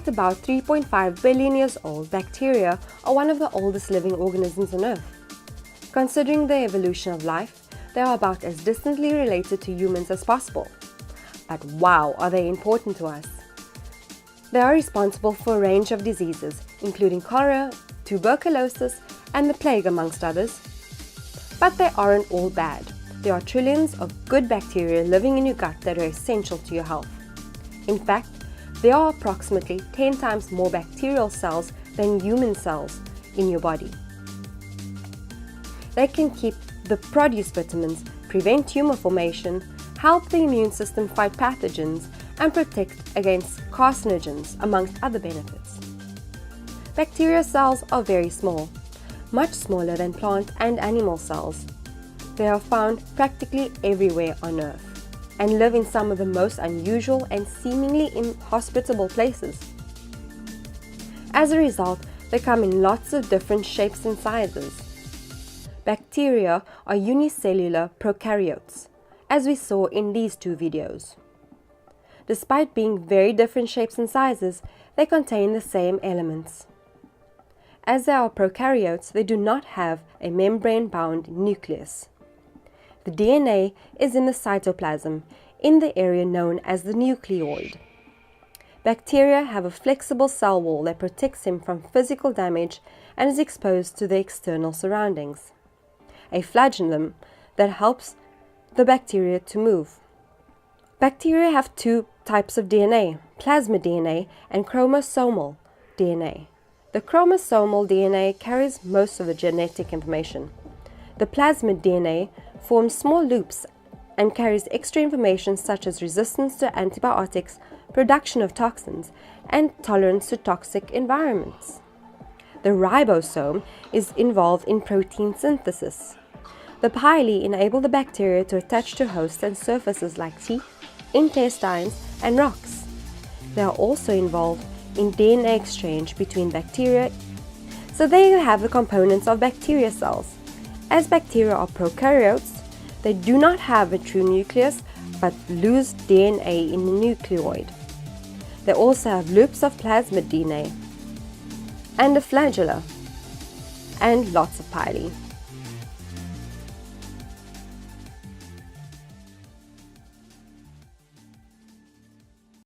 At about 3.5 billion years old, bacteria are one of the oldest living organisms on Earth. Considering the evolution of life, they are about as distantly related to humans as possible. But wow, are they important to us! They are responsible for a range of diseases, including cholera, tuberculosis, and the plague, amongst others. But they aren't all bad. There are trillions of good bacteria living in your gut that are essential to your health. In fact, there are approximately 10 times more bacterial cells than human cells in your body. They can keep the produce vitamins, prevent tumor formation, help the immune system fight pathogens, and protect against carcinogens, amongst other benefits. Bacteria cells are very small, much smaller than plant and animal cells. They are found practically everywhere on Earth and live in some of the most unusual and seemingly inhospitable places. As a result, they come in lots of different shapes and sizes. Bacteria are unicellular prokaryotes, as we saw in these two videos. Despite being very different shapes and sizes, they contain the same elements. As they are prokaryotes, they do not have a membrane-bound nucleus. The DNA is in the cytoplasm, in the area known as the nucleoid. Bacteria have a flexible cell wall that protects them from physical damage and is exposed to the external surroundings. A flagellum that helps the bacteria to move. Bacteria have two types of DNA, plasmid DNA and chromosomal DNA. The chromosomal DNA carries most of the genetic information. The plasmid DNA forms small loops and carries extra information such as resistance to antibiotics, production of toxins, and tolerance to toxic environments. The ribosome is involved in protein synthesis. The pili enable the bacteria to attach to hosts and surfaces like teeth, intestines, and rocks. They are also involved in DNA exchange between bacteria. So there you have the components of bacteria cells. As bacteria are prokaryotes, they do not have a true nucleus but lose DNA in the nucleoid. They also have loops of plasmid DNA and a flagella and lots of pili.